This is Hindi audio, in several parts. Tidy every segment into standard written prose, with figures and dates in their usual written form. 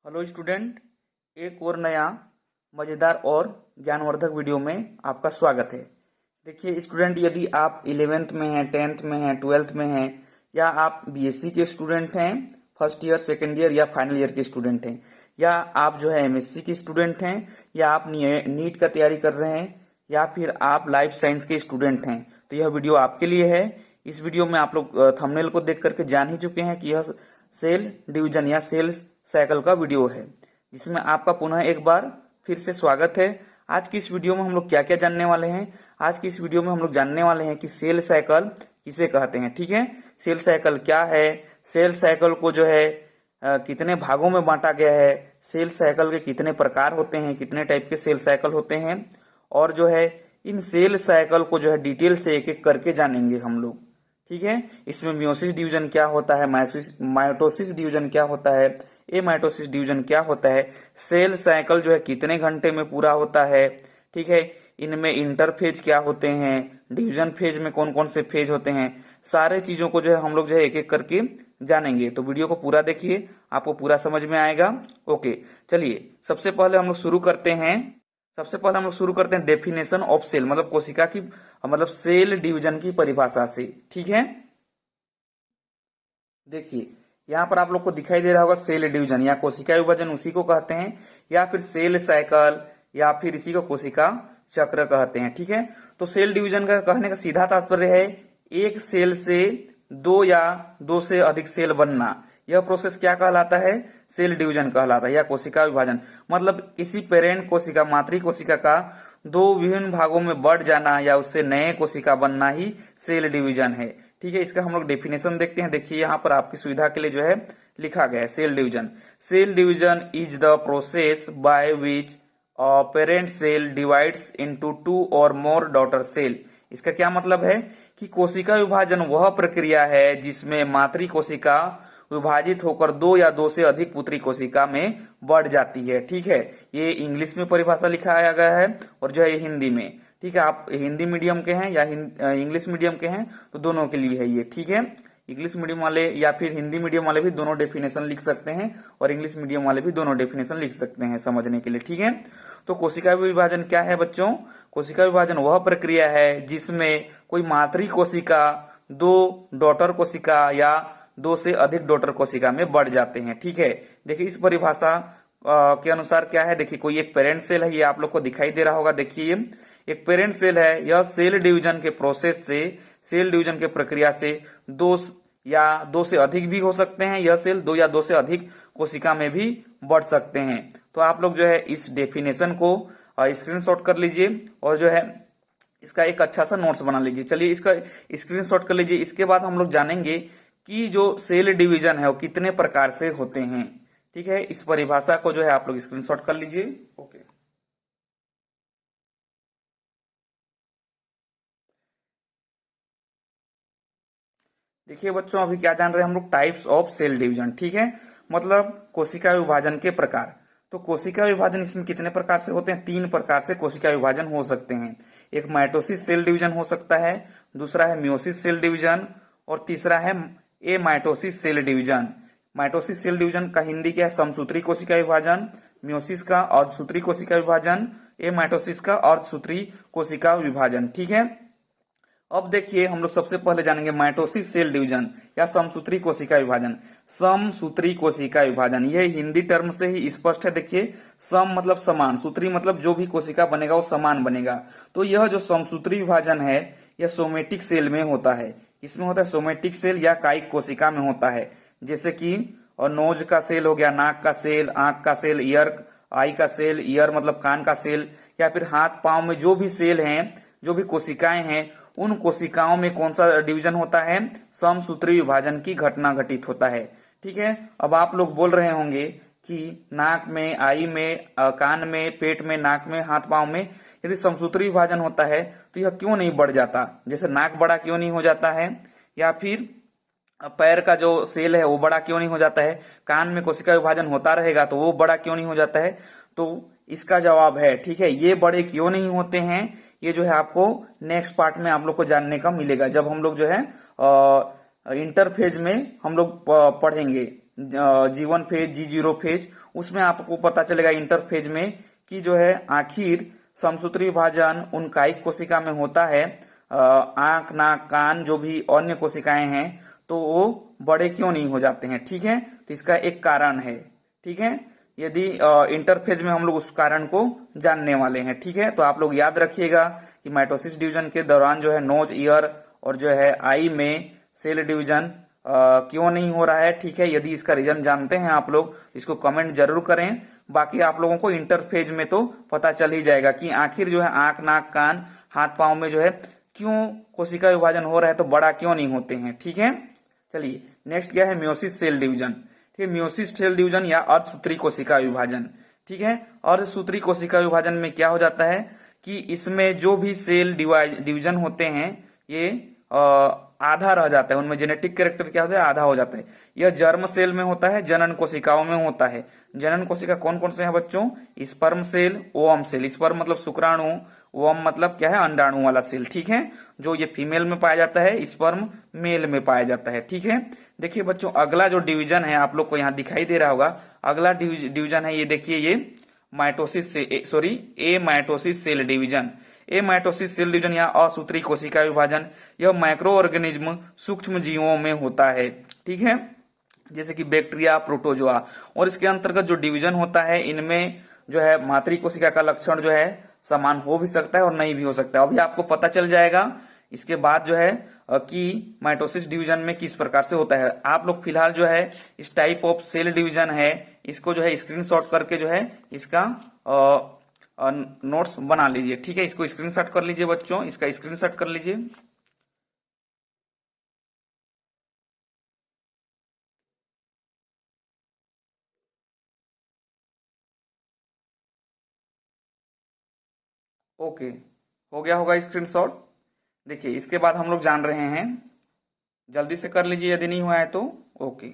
हेलो स्टूडेंट, एक और नया मज़ेदार और ज्ञानवर्धक वीडियो में आपका स्वागत है। देखिए स्टूडेंट, यदि आप 11th में हैं, 10th में हैं, 12th में हैं, या आप बीएससी के स्टूडेंट हैं, फर्स्ट ईयर, सेकेंड ईयर या फाइनल ईयर के स्टूडेंट हैं, या आप जो है एमएससी के स्टूडेंट हैं, या आप नीट का तैयारी कर रहे हैं, या फिर आप लाइफ साइंस के स्टूडेंट हैं, तो यह वीडियो आपके लिए है। इस वीडियो में आप लोग थंबनेल को देख करके जान ही चुके हैं कि यह सेल डिवीजन या सेल साइकिल का वीडियो है, जिसमें आपका पुनः एक बार फिर से स्वागत है। आज की इस वीडियो में हम लोग क्या क्या जानने वाले हैं? आज की इस वीडियो में हम लोग जानने वाले हैं कि सेल साइकिल किसे कहते हैं। ठीक है, सेल साइकिल क्या है, सेल साइकिल को जो है कितने भागों में बांटा गया है, सेल साइकिल के कितने प्रकार होते हैं, कितने टाइप के सेल साइकिल होते हैं, और जो है इन सेल साइकिल को जो है डिटेल से एक एक करके जानेंगे हम लोग। ठीक है, इसमें मियोसिस डिवीजन क्या होता है, माइटोसिस डिवीजन क्या होता है, एमाइटोसिस डिवीजन क्या होता है, सेल साइकिल जो है कितने घंटे में पूरा होता है। ठीक है, इनमें इंटरफेज क्या होते हैं, डिवीजन फेज में कौन कौन से फेज होते हैं, सारे चीजों को जो है हम लोग जो है एक एक करके जानेंगे। तो वीडियो को पूरा देखिए, आपको पूरा समझ में आएगा। ओके, चलिए सबसे पहले हम लोग शुरू करते हैं डेफिनेशन ऑफ सेल, मतलब कोशिका की, मतलब सेल डिवीजन की परिभाषा से। ठीक है, देखिए यहाँ पर आप लोग को दिखाई दे रहा होगा सेल डिवीजन या कोशिका विभाजन, उसी को कहते हैं, या फिर सेल साइकिल, या फिर इसी को कोशिका चक्र कहते हैं। ठीक है, तो सेल डिवीजन का कहने का सीधा तात्पर्य है एक सेल से दो या दो से अधिक सेल बनना। यह प्रोसेस क्या कहलाता है? सेल डिवीजन कहलाता है, या कोशिका विभाजन। मतलब किसी पेरेंट कोशिका, मातृ कोशिका का दो विभिन्न भागों में बढ़ जाना या उससे नए कोशिका बनना ही सेल डिवीजन है। ठीक है, इसका हम लोग डेफिनेशन देखते हैं। देखिए यहाँ पर आपकी सुविधा के लिए जो है लिखा गया है cell division. Cell division is the process by which parent cell divides into two or more daughter cell. इसका क्या मतलब है कि कोशिका विभाजन वह प्रक्रिया है जिसमें मातृ कोशिका विभाजित होकर दो या दो से अधिक पुत्री कोशिका में बढ़ जाती है। ठीक है, ये इंग्लिश में परिभाषा लिखाया गया है और जो है ये हिंदी में। ठीक है, आप हिंदी मीडियम के हैं या इंग्लिश मीडियम के हैं तो दोनों के लिए है ये। ठीक है, इंग्लिश मीडियम वाले या फिर हिंदी मीडियम वाले भी दोनों डेफिनेशन लिख सकते हैं, और इंग्लिश मीडियम वाले भी दोनों डेफिनेशन लिख सकते हैं समझने के लिए। ठीक है, तो कोशिका विभाजन क्या है बच्चों? कोशिका विभाजन वह प्रक्रिया है जिसमें कोई मातृ कोशिका दो डॉटर कोशिका या दो से अधिक डॉटर कोशिका में बढ़ जाते हैं। ठीक है, देखिए इस परिभाषा के अनुसार क्या है, देखिए कोई एक पेरेंट सेल है, ये आप लोग को दिखाई दे रहा होगा। देखिए एक पेरेंट सेल है, यह सेल डिवीजन के प्रोसेस से, सेल डिवीजन के प्रक्रिया से दो या दो से अधिक भी हो सकते हैं, यह सेल दो या दो से अधिक कोशिका में भी बढ़ सकते हैं। तो आप लोग जो है इस डेफिनेशन को स्क्रीनशॉट कर लीजिए और जो है इसका एक अच्छा सा नोट्स बना लीजिए। चलिए इसका स्क्रीनशॉट कर लीजिए। इसके बाद हम लोग जानेंगे कि जो सेल डिवीजन है वो कितने प्रकार से होते हैं। ठीक है, इस परिभाषा को जो है आप लोग स्क्रीनशॉट कर लीजिए। ओके, देखिए बच्चों, अभी क्या जान रहे हैं हम लोग? Types of cell division. ठीक है, मतलब कोशिका विभाजन के प्रकार। तो कोशिका विभाजन इसमें कितने प्रकार से होते हैं? तीन प्रकार से कोशिका विभाजन हो सकते हैं। एक माइटोसिस सेल डिवीजन हो सकता है, दूसरा है मियोसिस सेल डिवीजन, और तीसरा है amitosis cell division. Mitosis cell division का हिंदी क्या है? समसूत्री कोशिका विभाजन। मियोसिस का अर्धसूत्री कोशिका विभाजन, एमाइटोसिस का अर्धसूत्री कोशिका विभाजन। ठीक है, अब देखिए हम लोग सबसे पहले जानेंगे माइटोसिस सेल डिवीजन या समसूत्री कोशिका विभाजन। समसूत्री कोशिका विभाजन, यह हिंदी टर्म से ही स्पष्ट है। देखिए सम मतलब समान, सूत्री मतलब जो भी कोशिका बनेगा वो समान बनेगा। तो यह जो समसूत्री विभाजन है यह सोमेटिक सेल में होता है। इसमें होता है सोमेटिक सेल या कायिक कोशिका में होता है, जैसे कि और नोज का सेल हो गया, नाक का सेल, आंख का सेल, ईयर आई का सेल, ईयर मतलब कान का सेल, या फिर हाथ पांव में जो भी सेल हैं, जो भी कोशिकाएं हैं, उन कोशिकाओं में कौन सा डिवीजन होता है? समसूत्री विभाजन की घटना घटित होता है। ठीक है, अब आप लोग बोल रहे होंगे कि नाक में, आई में, कान में, पेट में, नाक में, हाथ पांव में यदि समसूत्री विभाजन होता है तो यह क्यों नहीं बढ़ जाता? जैसे नाक बड़ा क्यों नहीं हो जाता है, या फिर पैर का जो सेल है वो बड़ा क्यों नहीं हो जाता है? कान में कोशिका विभाजन होता रहेगा तो वो बड़ा क्यों नहीं हो जाता है? तो इसका जवाब है, ठीक है, ये बड़े क्यों नहीं होते हैं, ये जो है आपको नेक्स्ट पार्ट में आप लोग को जानने का मिलेगा, जब हम लोग जो है इंटरफेज में हम लोग पढ़ेंगे। G1 फेज, G0 फेज, उसमें आपको पता चलेगा इंटरफेज में कि जो है आखिर समसूत्री विभाजन उन कायिक कोशिका में होता है, आंख, नाक, कान जो भी अन्य कोशिकाएं हैं तो वो बड़े क्यों नहीं हो जाते हैं। ठीक है, तो इसका एक कारण है। ठीक है, यदि इंटरफेज में हम लोग उस कारण को जानने वाले हैं। ठीक है, तो आप लोग याद रखिएगा कि माइटोसिस डिवीजन के दौरान जो है नोज, ईयर और जो है आई में सेल डिवीजन क्यों नहीं हो रहा है। ठीक है, यदि इसका रीजन जानते हैं आप लोग इसको कमेंट जरूर करें। बाकी आप लोगों को इंटरफेज में तो पता चल ही जाएगा कि आखिर जो है आंख, नाक, कान, हाथ पांव में जो है क्यों कोशिका विभाजन हो रहा है तो बड़ा क्यों नहीं होते हैं। ठीक है, चलिए नेक्स्ट क्या है, मियोसिस सेल डिवीजन। ठीक है, मियोसिस सेल डिवीजन या अर्धसूत्री कोशिका विभाजन। ठीक है, अर्धसूत्री कोशिका विभाजन में क्या हो जाता है कि इसमें जो भी सेल डिवीजन होते हैं ये आधा रह जाता है, उनमें जेनेटिक कैरेक्टर क्या होता है, आधा हो जाता है। यह जर्म सेल में होता है, जनन कोशिकाओं में होता है। जनन कोशिका कौन कौन से हैं बच्चों, sperm cell, ovum cell. Sperm मतलब शुक्राणु, ओवम मतलब क्या है, अंडाणु वाला सेल। ठीक है, जो ये फीमेल में पाया जाता है, स्पर्म मेल में पाया जाता है। ठीक है, देखिए बच्चों अगला जो डिवीजन है आप लोग को यहाँ दिखाई दे रहा होगा, अगला डिवीजन है ये देखिए, ये माइटोसिस से सॉरी ए माइटोसिस सेल डिवीजन। ए माइटोसिस सेल डिवीजन या असूत्री कोशिका विभाजन यह माइक्रो ऑर्गेनिज्म सूक्ष्म जीवों में होता है। ठीक है, जैसे कि बैक्टीरिया, प्रोटोजोआ, और इसके अंतर्गत जो डिवीजन होता है इनमें जो है मातृ कोशिका का लक्षण जो है समान हो भी सकता है और नहीं भी हो सकता है। अभी आपको पता चल जाएगा इसके बाद जो है कि माइटोसिस डिवीजन में किस प्रकार से होता है। आप लोग फिलहाल जो है इस टाइप ऑफ सेल डिवीजन है इसको जो है स्क्रीनशॉट करके जो है इसका नोट्स बना लीजिए। ठीक है, इसको स्क्रीनशॉट कर लीजिए बच्चों, इसका स्क्रीनशॉट कर लीजिए। ओके, हो गया होगा स्क्रीनशॉट। देखिए इसके बाद हम लोग जान रहे हैं, जल्दी से कर लीजिए यदि नहीं हुआ है तो। ओके,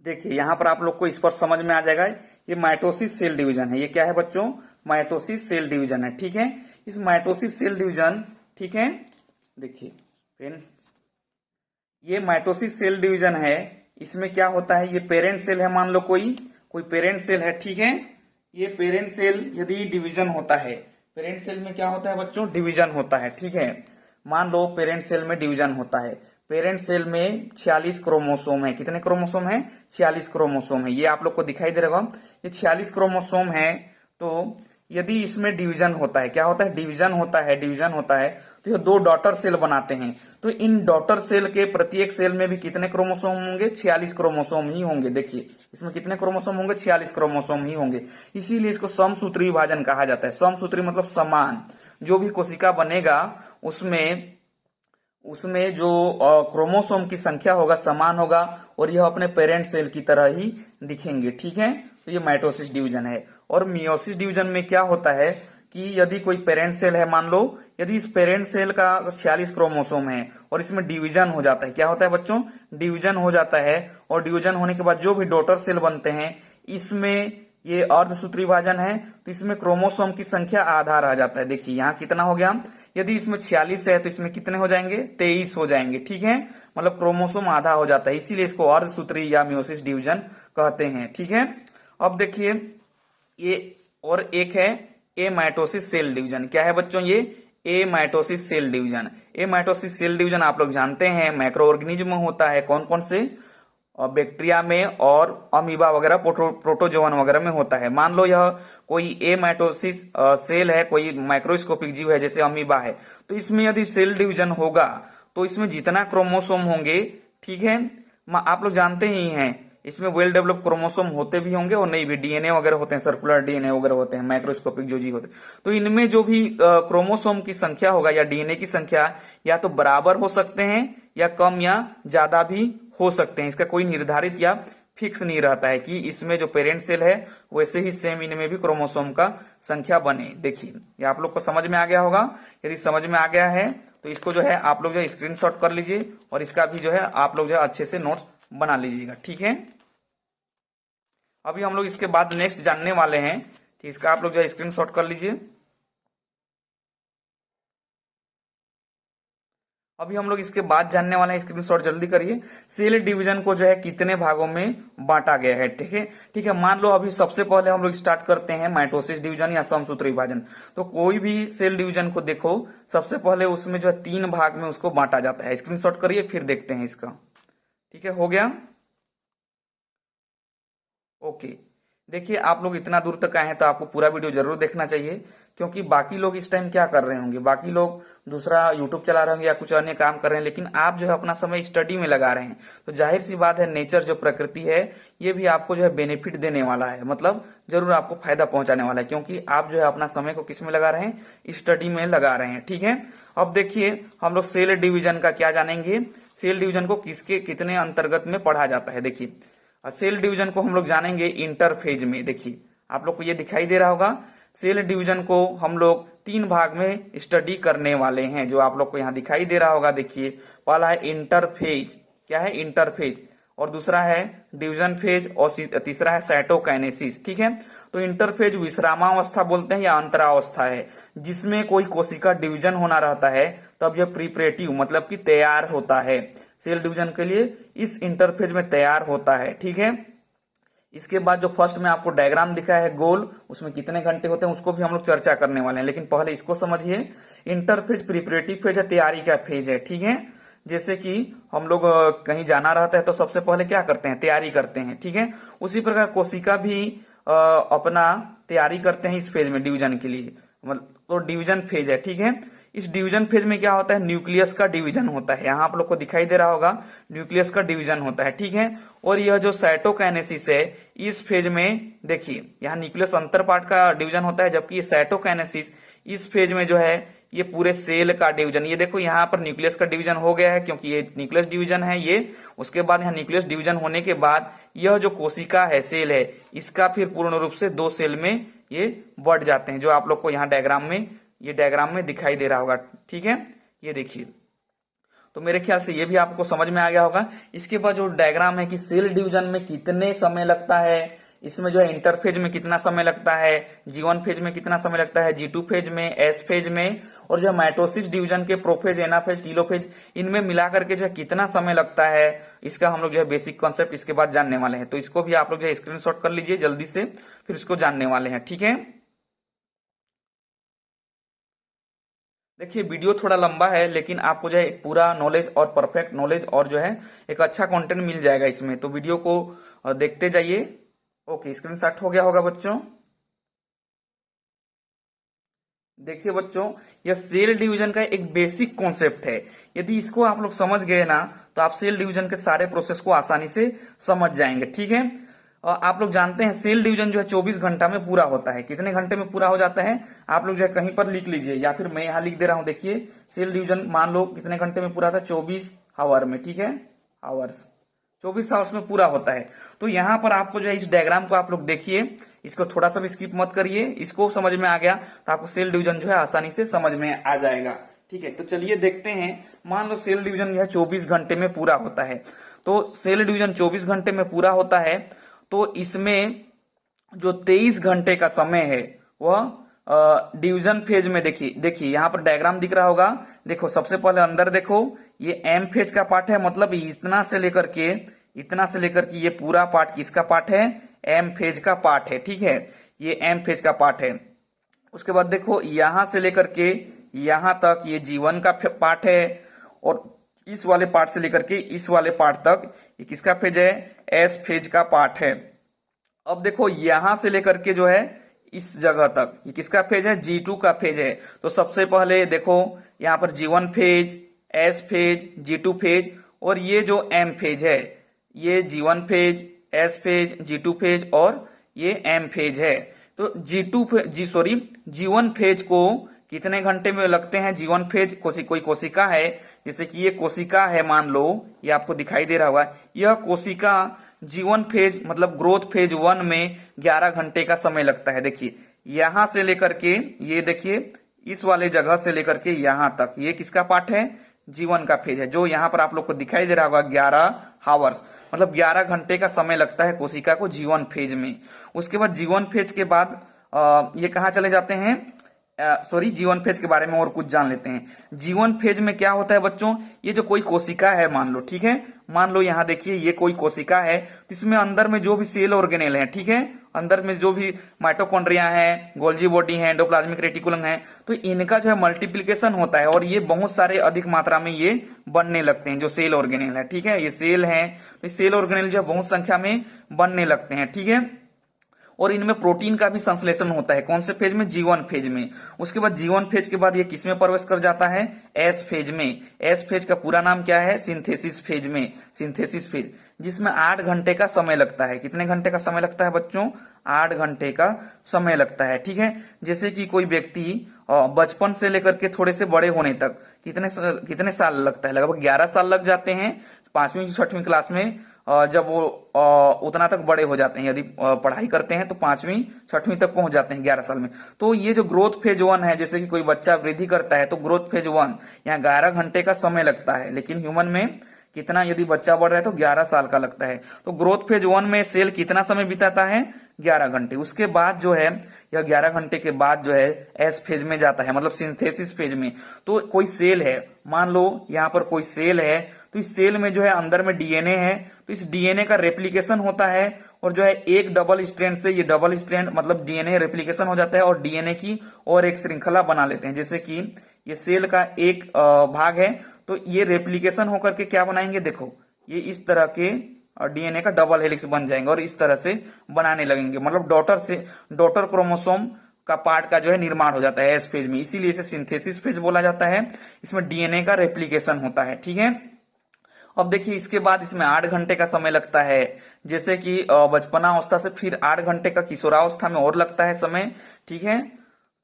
देखिए यहां पर आप लोग को इस पर समझ में आ जाएगा, ये माइटोसिस सेल डिवीजन है। ये क्या है बच्चों, माइटोसिस सेल डिवीजन है। ठीक है, इस माइटोसिस सेल डिवीजन, ठीक है, देखिए पेन, ये माइटोसिस सेल डिवीजन है। इसमें क्या होता है, ये पेरेंट सेल है, मान लो कोई पेरेंट सेल है। ठीक है, ये पेरेंट सेल यदि डिवीजन होता है, पेरेंट सेल में क्या होता है बच्चों, डिवीजन होता है। ठीक है, मान लो पेरेंट सेल में डिवीजन होता है। पेरेंट सेल में 46 क्रोमोसोम है। कितने क्रोमोसोम है, 46 क्रोमोसोम है। ये आप लोग को दिखाई दे रहा होगा, ये 46 क्रोमोसोम है। तो यदि इसमें डिवीजन होता है, क्या होता है, डिवीजन होता है तो ये दो डॉटर सेल बनाते हैं। तो इन डॉटर सेल के प्रत्येक सेल में भी कितने क्रोमोसोम होंगे, 46 क्रोमोसोम ही होंगे। देखिए इसमें कितने क्रोमोसोम होंगे, 46 क्रोमोसोम ही होंगे। इसीलिए इसको समसूत्री विभाजन कहा जाता है। समसूत्री मतलब समान, जो भी कोशिका बनेगा उसमें जो क्रोमोसोम की संख्या होगा समान होगा और यह अपने पेरेंट सेल की तरह ही दिखेंगे। ठीक है, तो ये माइटोसिस डिवीजन है। और मियोसिस डिवीजन में क्या होता है कि यदि कोई पेरेंट सेल है, मान लो यदि इस पेरेंट सेल का 46 क्रोमोसोम है और इसमें डिवीजन हो जाता है, क्या होता है बच्चों, डिवीजन हो जाता है। और डिवीजन होने के बाद जो भी डॉटर सेल बनते हैं इसमें ये अर्धसूत्री विभाजन है तो इसमें क्रोमोसोम की संख्या आधा रह जाता है। देखिए यहाँ कितना हो गया, यदि इसमें 46 है तो इसमें कितने हो जाएंगे, 23 हो जाएंगे। ठीक है, मतलब क्रोमोसोम आधा हो जाता है, इसीलिए इसको अर्धसूत्री या मियोसिस डिवीजन कहते हैं। ठीक है, अब देखिए ये और एक है ए माइटोसिस सेल डिवीजन। क्या है बच्चों, ये ए माइटोसिस सेल डिवीजन। ए माइटोसिस सेल डिवीजन आप लोग जानते हैं माइक्रो ऑर्गेनिज्म होता है। कौन कौन से, बैक्टीरिया में और अमीबा वगैरह, प्रोटोजोवन वगैरह में होता है। मान लो यह कोई ए माइटोसिस सेल है, कोई माइक्रोस्कोपिक जीव है जैसे अमीबा है, तो इसमें यदि सेल डिवीजन होगा तो इसमें जितना क्रोमोसोम होंगे, ठीक है, आप लोग जानते ही हैं इसमें वेल डेवलप क्रोमोसोम होते भी होंगे और नहीं भी, डीएनए वगैरह होते हैं, सर्कुलर डीएनए वगैरह होते हैं, माइक्रोस्कोपिक जो जीव होते हैं। तो इनमें जो भी क्रोमोसोम की संख्या होगा या डीएनए की संख्या या तो बराबर हो सकते हैं या कम या ज्यादा भी हो सकते हैं। इसका कोई निर्धारित या फिक्स नहीं रहता है कि इसमें जो पेरेंट सेल है वैसे ही सेम इनमें भी क्रोमोसोम का संख्या बने। देखिए ये आप लोग को समझ में आ गया होगा। यदि समझ में आ गया है तो इसको जो है आप लोग जो है स्क्रीनशॉट कर लीजिए और इसका भी जो है आप लोग जो है अच्छे से नोट्स बना लीजिएगा। ठीक है, अभी हम लोग इसके बाद नेक्स्ट जानने वाले हैं, ठीक, इसका आप लोग जो है स्क्रीनशॉट कर लीजिए। अभी हम लोग इसके बाद जानने वाले हैं, स्क्रीनशॉट जल्दी करिए। सेल डिवीजन को जो है कितने भागों में बांटा गया है, ठीक है। ठीक है, मान लो अभी सबसे पहले हम लोग स्टार्ट करते हैं माइटोसिस डिवीजन या समसूत्र विभाजन। तो कोई भी सेल डिवीजन को देखो, सबसे पहले उसमें जो है 3 भाग में उसको बांटा जाता है। स्क्रीनशॉट करिए, फिर देखते हैं इसका। ठीक है, हो गया, ओके। देखिए, आप लोग इतना दूर तक आए हैं तो आपको पूरा वीडियो जरूर देखना चाहिए, क्योंकि बाकी लोग इस टाइम क्या कर रहे होंगे, बाकी लोग दूसरा यूट्यूब चला रहे होंगे या कुछ अन्य काम कर रहे हैं, लेकिन आप जो है अपना समय स्टडी में लगा रहे हैं। तो जाहिर सी बात है, नेचर जो प्रकृति है ये भी आपको जो है बेनिफिट देने वाला है, मतलब जरूर आपको फायदा पहुंचाने वाला है, क्योंकि आप जो है अपना समय को किस में लगा रहे हैं, स्टडी में लगा रहे हैं। ठीक है, अब देखिए हम लोग सेल डिवीजन का क्या जानेंगे, सेल डिवीजन को किसके कितने अंतर्गत में पढ़ा जाता है। देखिए, सेल डिवीजन को हम लोग जानेंगे इंटरफेज में। देखिए, आप लोग को ये दिखाई दे रहा होगा, सेल डिवीजन को हम लोग 3 भाग में स्टडी करने वाले हैं, जो आप लोग को यहाँ दिखाई दे रहा होगा। देखिए, पहला है इंटरफेज, क्या है इंटरफेज, और दूसरा है डिवीजन फेज, और तीसरा है साइटोकाइनेसिस। ठीक है, तो इंटरफेज विश्रामावस्था बोलते हैं या अंतरावस्था है, जिसमें कोई कोशिका डिवीजन होना रहता है, तब यह प्रिपरेटिव मतलब कि तैयार होता है, सेल डिवीजन के लिए इस इंटरफेज में तैयार होता है। ठीक है, इसके बाद जो फर्स्ट में आपको डायग्राम दिखा है गोल, उसमें कितने घंटे होते हैं उसको भी हम लोग चर्चा करने वाले हैं, लेकिन पहले इसको समझिए। इंटरफेज प्रिपरेटिव फेज है, तैयारी का फेज है। ठीक है, जैसे कि हम लोग कहीं जाना रहता है तो सबसे पहले क्या करते हैं, तैयारी करते हैं। ठीक है, उसी प्रकार कोशिका भी अपना तैयारी करते हैं इस फेज में डिवीजन के लिए, मतलब तो डिवीजन फेज है। ठीक है, इस डिवीजन फेज में क्या होता है, न्यूक्लियस का डिवीजन होता है, यहाँ आप लोग को दिखाई दे रहा होगा न्यूक्लियस का डिवीजन होता है। ठीक है, और यह जो साइटोकाइनेसिस है, इस फेज में देखिए यहाँ न्यूक्लियस अंतर पार्ट का डिवीजन होता है, जबकि ये साइटोकाइनेसिस इस फेज में जो है ये पूरे सेल का डिवीजन, ये देखो यहाँ पर न्यूक्लियस का डिवीजन हो गया है, क्योंकि ये न्यूक्लियस डिवीजन है ये। उसके बाद यहाँ न्यूक्लियस डिवीजन होने के बाद यह जो कोशिका है, सेल है, इसका फिर पूर्ण रूप से 2 सेल में ये बढ़ जाते हैं, जो आप लोग को यहाँ डायग्राम में, ये डायग्राम में दिखाई दे रहा होगा। ठीक है, ये देखिए, तो मेरे ख्याल से ये भी आपको समझ में आ गया होगा। इसके बाद जो डायग्राम है कि सेल डिवीजन में कितने समय लगता है, इसमें जो है इंटरफेज में कितना समय लगता है, G1 फेज में कितना समय लगता है, G2 फेज में, S फेज में, और जो माइटोसिस डिवीजन के प्रोफेज, एनाफेज, टीलोफेज, इनमें मिलाकर के जो है कितना समय लगता है, इसका हम लोग जो है बेसिक कॉन्सेप्ट इसके बाद जानने वाले हैं। तो इसको भी आप लोग जो है स्क्रीनशॉट कर लीजिए जल्दी से, फिर इसको जानने वाले हैं। ठीक है, देखिए वीडियो थोड़ा लंबा है, लेकिन आपको जो है एक पूरा नॉलेज और परफेक्ट नॉलेज और जो है एक अच्छा कंटेंट मिल जाएगा इसमें, तो वीडियो को देखते जाइए। ओके, स्क्रीनशॉट हो गया होगा बच्चों। देखिए बच्चों, यह सेल डिवीजन का एक बेसिक कॉन्सेप्ट है, यदि इसको आप लोग समझ गए ना, तो आप सेल डिवीजन के सारे प्रोसेस को आसानी से समझ जाएंगे। ठीक है, और आप लोग जानते हैं सेल डिवीजन जो है 24 घंटा में पूरा होता है। कितने घंटे में पूरा हो जाता है, आप लोग जो है कहीं पर लिख लीजिए, या फिर मैं यहाँ लिख दे रहा हूं। देखिए, सेल डिवीजन मान लो कितने घंटे में पूरा था, 24 आवर में। ठीक है, आवर्स, 24 आवर्स में पूरा होता है। तो यहाँ पर आपको जो है इस डायग्राम को आप लोग देखिए, इसको थोड़ा सा भी स्किप मत करिए, इसको समझ में आ गया तो आपको सेल डिवीजन जो है आसानी से समझ में आ जाएगा। ठीक है, तो चलिए देखते हैं। मान लो सेल डिवीजन जो है 24 घंटे में पूरा होता है, तो सेल डिवीजन 24 घंटे में पूरा होता है, तो इसमें जो 23 घंटे का समय है वह डिवीजन फेज में, देखिए यहाँ पर डायग्राम दिख रहा होगा। देखो, सबसे पहले अंदर देखो, ये एम फेज का पार्ट है, मतलब इतना से लेकर के ये पूरा पार्ट किसका पार्ट है, एम फेज का पार्ट है। ठीक है, ये एम फेज का पार्ट है। उसके बाद देखो, यहां से लेकर के यहां तक ये G1 का पार्ट है, और इस वाले पार्ट से लेकर के इस वाले पार्ट तक ये किसका फेज है, एस फेज का पार्ट है। अब देखो, यहां से लेकर के जो है इस जगह तक ये किसका फेज है, G2 का फेज है। तो सबसे पहले देखो, यहाँ पर G1 phase, S phase, G2 phase, और ये जो M फेज है, ये G1 phase, S phase, G2 phase, और ये M फेज है। तो G1 फेज को कितने घंटे में लगते हैं, G1 फेज, कोई कोशिका है, जैसे कि ये कोशिका है, मान लो ये आपको दिखाई दे रहा होगा, यह कोशिका G1 फेज मतलब ग्रोथ फेज 1 में 11 घंटे का समय लगता है। देखिए, यहां से लेकर के ये देखिए इस वाले जगह से लेकर के यहां तक ये किसका पार्ट है, G1 का फेज है, जो यहाँ पर आप लोग को दिखाई दे रहा होगा 11 हावर्स, मतलब 11 घंटे का समय लगता है कोशिका को G1 फेज में। उसके बाद G1 फेज के बाद ये कहाँ चले जाते हैं, सॉरी जीवन फेज के बारे में और कुछ जान लेते हैं। जीवन फेज में क्या होता है बच्चों, ये जो कोई कोशिका है मान लो, ठीक है, मान लो यहाँ देखिए ये कोई कोशिका है, तो इसमें अंदर में जो भी सेल ऑर्गेनेल है, ठीक है, अंदर में जो भी माइटोकॉन्ड्रिया है, गोल्जी बॉडी है, एंडोप्लाज्मिक रेटिकुलम है, तो इनका जो है मल्टीप्लीकेशन होता है और ये बहुत सारे अधिक मात्रा में ये बनने लगते हैं जो सेल ऑर्गेनेल है, ठीक है, ये सेल है, तो सेल ऑर्गेनेल जो है बहुत संख्या में बनने लगते हैं, ठीक है। और इनमें प्रोटीन का भी संश्लेषण होता है, कौन से फेज में, जीवन फेज में। उसके बाद जीवन फेज के बाद ये किस में प्रवेश कर जाता है, एस फेज में। एस फेज का पूरा नाम क्या है, सिंथेसिस फेज में, सिंथेसिस फेज, जिसमें 8 घंटे का समय लगता है। कितने घंटे का समय लगता है बच्चों, 8 घंटे का समय लगता है, ठीक है। जैसे कि कोई व्यक्ति बचपन से लेकर के थोड़े से बड़े होने तक कितने साल लगता है, लगभग 11 साल लग जाते हैं 5वीं 6वीं क्लास में। जब वो उतना तक बड़े हो जाते हैं, यदि पढ़ाई करते हैं तो 5वीं 6वीं तक पहुंच जाते हैं 11 साल में। तो ये जो ग्रोथ फेज 1 है, जैसे कि कोई बच्चा वृद्धि करता है तो ग्रोथ फेज 1 यहाँ 11 घंटे का समय लगता है, लेकिन ह्यूमन में कितना, यदि बच्चा बढ़ रहा है तो 11 साल का लगता है। तो ग्रोथ फेज 1 में सेल कितना समय बिताता है, 11 घंटे। उसके बाद जो है यह 11 घंटे के बाद जो है एस फेज में जाता है, मतलब सिंथेसिस फेज में। तो कोई सेल है, मान लो यहाँ पर कोई सेल है, तो इस सेल में जो है अंदर में डीएनए है, तो इस डीएनए का रेप्लिकेशन होता है और जो है एक डबल स्ट्रैंड से ये डबल स्ट्रैंड मतलब डीएनए रेप्लिकेशन हो जाता है और डीएनए की और एक श्रृंखला बना लेते हैं। जैसे कि ये सेल का एक भाग है, तो ये रेप्लिकेशन होकर के क्या बनाएंगे, देखो ये इस तरह के डीएनए का डबल हेलिक्स बन जाएंगे और इस तरह से बनाने लगेंगे, मतलब डॉटर क्रोमोसोम का पार्ट का जो है निर्माण हो जाता है एस फेज में, इसीलिए इसे सिंथेसिस फेज बोला जाता है। इसमें डीएनए का रेप्लिकेशन होता है, ठीक है। अब देखिए इसके बाद इसमें 8 घंटे का समय लगता है, जैसे कि बचपनावस्था से फिर 8 घंटे का किशोरावस्था में और लगता है समय, ठीक है।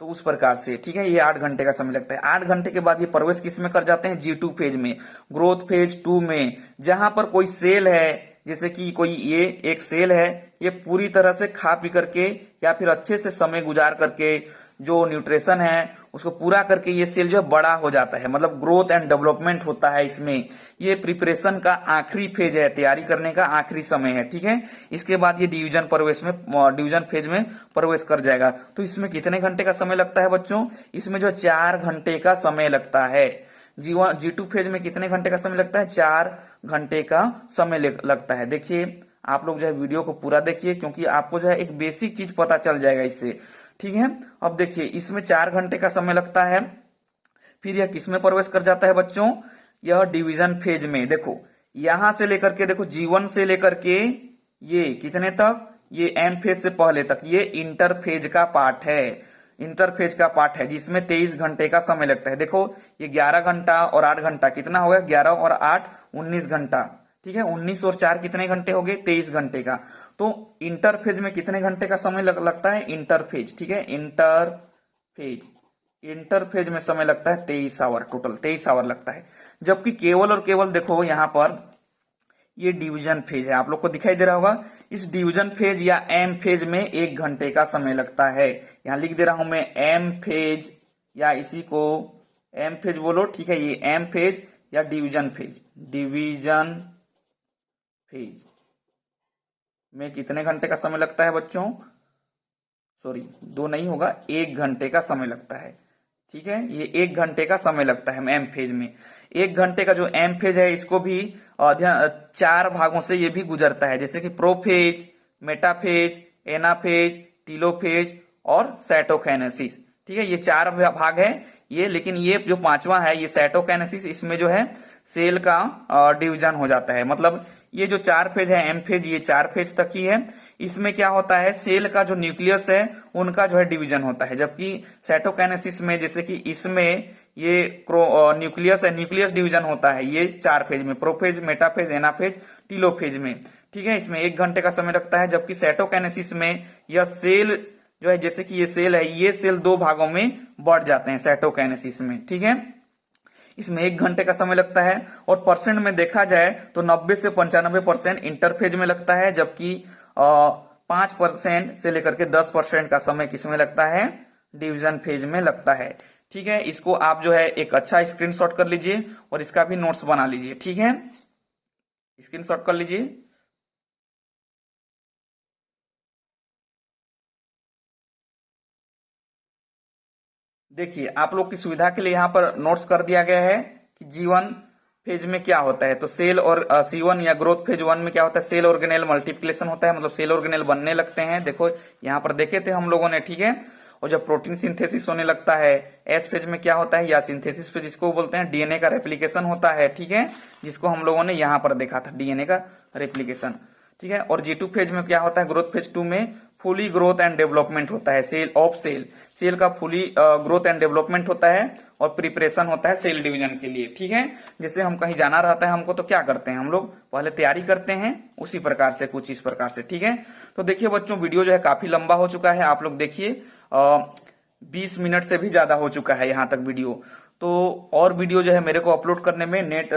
तो उस प्रकार से, ठीक है, ये 8 घंटे का समय लगता है। 8 घंटे के बाद ये प्रवेश किस में कर जाते हैं, G2 फेज में, ग्रोथ फेज 2 में, जहां पर कोई सेल है, जैसे कि कोई ये एक सेल है, ये पूरी तरह से खा पी करके या फिर अच्छे से समय गुजार करके जो न्यूट्रिशन है उसको पूरा करके ये सेल जो है बड़ा हो जाता है, मतलब ग्रोथ एंड डेवलपमेंट होता है इसमें। ये प्रिपरेशन का आखिरी फेज है, तैयारी करने का आखिरी समय है, ठीक है। इसके बाद ये डिवीजन फेज में प्रवेश कर जाएगा। तो इसमें कितने घंटे का समय लगता है बच्चों, इसमें जो 4 घंटे का समय लगता है। G2 फेज में कितने घंटे का समय लगता है, 4 घंटे का समय लगता है। देखिए आप लोग जो है वीडियो को पूरा देखिए, क्योंकि आपको जो है एक बेसिक चीज पता चल जाएगा इससे, ठीक है। अब देखिए इसमें 4 घंटे का समय लगता है, फिर यह किस में प्रवेश कर जाता है बच्चों, यह डिवीजन फेज में। देखो यहां से लेकर के, देखो G1 से लेकर के ये कितने तक, ये एम फेज से पहले तक ये इंटर फेज का पार्ट है, इंटर फेज का पार्ट है, जिसमें 23 घंटे का समय लगता है। देखो ये 11 घंटा और 8 घंटा कितना हो गया, 11 और 8 19 घंटा, ठीक है। 19 और 4 कितने घंटे हो गए, 23 घंटे का। तो इंटर फेज में कितने घंटे का समय लगता है, इंटर फेज, ठीक है, इंटर फेज में समय लगता है 23 आवर, टोटल 23 आवर लगता है। जबकि केवल और केवल देखो यहाँ पर ये डिवीजन फेज है, आप लोग को दिखाई दे रहा होगा, इस डिवीजन फेज या एम फेज में 1 घंटे का समय लगता है। यहां लिख दे रहा हूं मैं एम फेज, या इसी को एम फेज बोलो, ठीक है। ये एम फेज या डिवीजन फेज में कितने घंटे का समय लगता है बच्चों, सॉरी 2 नहीं होगा, 1 घंटे का समय लगता है, ठीक है। ये 1 घंटे का समय लगता है एम फेज में। 1 घंटे का जो एम फेज है इसको भी 4 भागों से ये भी गुजरता है, जैसे कि प्रोफेज, मेटाफेज, एनाफेज, टीलोफेज और साइटोकाइनेसिस, ठीक है। ये 4 भाग है ये, लेकिन ये जो 5वां है ये साइटोकाइनेसिस, इसमें जो है सेल का डिवीजन हो जाता है। मतलब ये जो 4 फेज है एम फेज, ये 4 फेज तक ही है। इसमें क्या होता है, सेल का जो न्यूक्लियस है उनका जो है डिवीजन होता है, जबकि साइटोकाइनेसिस में, जैसे कि इसमें ये न्यूक्लियस है, न्यूक्लियस डिवीजन होता है ये 4 फेज में, प्रोफेज, मेटाफेज, एनाफेज, टीलोफेज में, ठीक है। इसमें 1 घंटे का समय लगता है, जबकि साइटोकाइनेसिस में यह सेल जो है, जैसे कि ये सेल है, ये सेल 2 भागों में बढ़ जाते हैं साइटोकाइनेसिस में, ठीक है। इसमें 1 घंटे का समय लगता है। और परसेंट में देखा जाए तो 90 से 95% इंटरफेज में लगता है, जबकि 5% से लेकर के 10% का समय किसमें लगता है, डिवीजन फेज में लगता है, ठीक है। इसको आप जो है एक अच्छा स्क्रीनशॉट कर लीजिए और इसका भी नोट्स बना लीजिए, ठीक है, स्क्रीनशॉट कर लीजिए। देखिए आप लोग की सुविधा के लिए यहाँ पर नोट्स कर दिया गया है कि G1 फेज में क्या होता है। तो सेल और C1 या ग्रोथ फेज 1 में क्या होता है, सेल ऑर्गेनेल मल्टीप्लिकेशन होता है, मतलब सेल ऑर्गेनेल बनने लगते हैं। देखो यहाँ पर देखे थे हम लोगों ने, ठीक है। और जब प्रोटीन सिंथेसिस होने लगता है, एस फेज में क्या होता है, या सिंथेसिस फेज जिसको बोलते हैं, डीएनए का रेप्लिकेशन होता है, ठीक है, जिसको हम लोगों ने यहाँ पर देखा था, डीएनए का रेप्लिकेशन, ठीक है। और G2 फेज में क्या होता है, ग्रोथ फेज 2 में फुली ग्रोथ एंड डेवलपमेंट होता है, सेल का फुली ग्रोथ एंड डेवलपमेंट होता है और प्रिपरेशन होता है सेल डिवीजन के लिए, ठीक है। जैसे हम कहीं जाना रहता है हमको, तो क्या करते हैं हम लोग, पहले तैयारी करते हैं, उसी प्रकार से, कुछ इस प्रकार से, ठीक है। तो देखिए बच्चों, वीडियो जो है काफी लंबा हो चुका है, आप लोग देखिए 20 मिनट से भी ज्यादा हो चुका है यहाँ तक वीडियो। तो और वीडियो जो है मेरे को अपलोड करने में नेट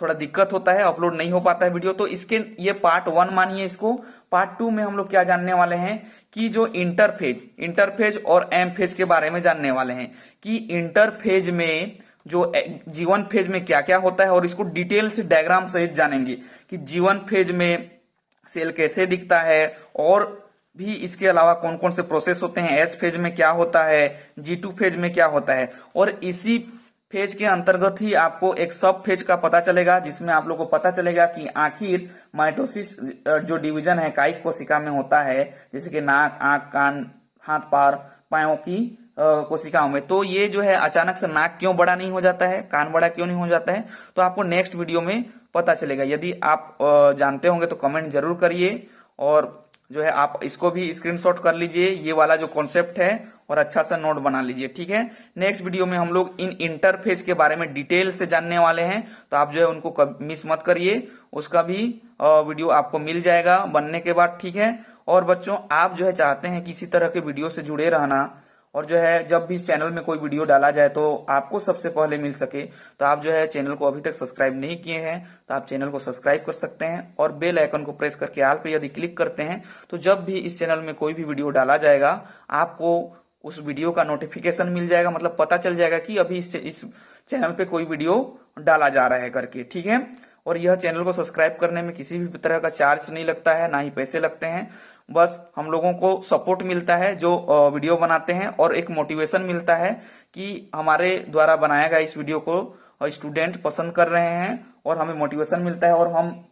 थोड़ा दिक्कत होता है, अपलोड नहीं हो पाता है वीडियो। तो इसके ये पार्ट 1 मानिए इसको। पार्ट 2 में हम लोग क्या जानने वाले हैं कि जो इंटरफेज और एम फेज के बारे में जानने वाले हैं कि इंटरफेज में जो G1 फेज में क्या क्या होता है, और इसको डिटेल से डायग्राम सहित जानेंगे कि G1 फेज में सेल कैसे दिखता है, और भी इसके अलावा कौन कौन से प्रोसेस होते हैं, एस फेज में क्या होता है, G2 फेज में क्या होता है। और इसी फेज के अंतर्गत ही आपको एक सब फेज का पता चलेगा, जिसमें आप लोग को पता चलेगा कि आखिर माइटोसिस जो डिवीजन है कायिक कोशिका में होता है, जैसे कि नाक, आंख, कान, हाथ, पैर, पायों की कोशिकाओं में। तो ये जो है अचानक से नाक क्यों बड़ा नहीं हो जाता है, कान बड़ा क्यों नहीं हो जाता है, तो आपको नेक्स्ट वीडियो में पता चलेगा। यदि आप जानते होंगे तो कमेंट जरूर करिए, और जो है आप इसको भी स्क्रीनशॉट कर लीजिए, ये वाला जो कॉन्सेप्ट है, और अच्छा सा नोट बना लीजिए, ठीक है। नेक्स्ट वीडियो में हम लोग इन इंटरफेज के बारे में डिटेल से जानने वाले हैं, तो आप जो है उनको मिस मत करिए, उसका भी वीडियो आपको मिल जाएगा बनने के बाद, ठीक है। और बच्चों, आप जो है चाहते हैं कि इसी तरह के वीडियो से जुड़े रहना, और जो है जब भी इस चैनल में कोई वीडियो डाला जाए तो आपको सबसे पहले मिल सके, तो आप जो है चैनल को अभी तक सब्सक्राइब नहीं किए हैं तो आप चैनल को सब्सक्राइब कर सकते हैं, और बेल आइकन को प्रेस करके ऑल पे यदि क्लिक करते हैं तो जब भी इस चैनल में कोई भी वीडियो डाला जाएगा आपको उस वीडियो का नोटिफिकेशन मिल जाएगा, मतलब पता चल जाएगा कि अभी इस चैनल पे कोई वीडियो डाला जा रहा है करके, ठीक है। और यह चैनल को सब्सक्राइब करने में किसी भी तरह का चार्ज नहीं लगता है, ना ही पैसे लगते हैं, बस हम लोगों को सपोर्ट मिलता है जो वीडियो बनाते हैं, और एक मोटिवेशन मिलता है कि हमारे द्वारा बनाया गया इस वीडियो को स्टूडेंट पसंद कर रहे हैं, और हमें मोटिवेशन मिलता है, और हम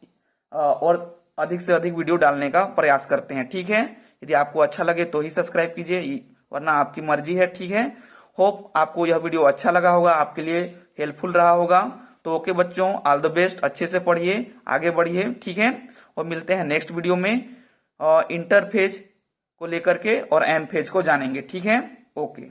और अधिक से अधिक वीडियो डालने का प्रयास करते हैं, ठीक है। यदि आपको अच्छा लगे तो ही सब्सक्राइब कीजिए, वरना आपकी मर्जी है, ठीक है। होप आपको यह वीडियो अच्छा लगा होगा, आपके लिए हेल्पफुल रहा होगा। तो ओके बच्चों, ऑल द बेस्ट, अच्छे से पढ़िए, आगे बढ़िए, ठीक है। और मिलते हैं नेक्स्ट वीडियो में, इंटरफेज को लेकर के और एम फेज को जानेंगे, ठीक है। ओके।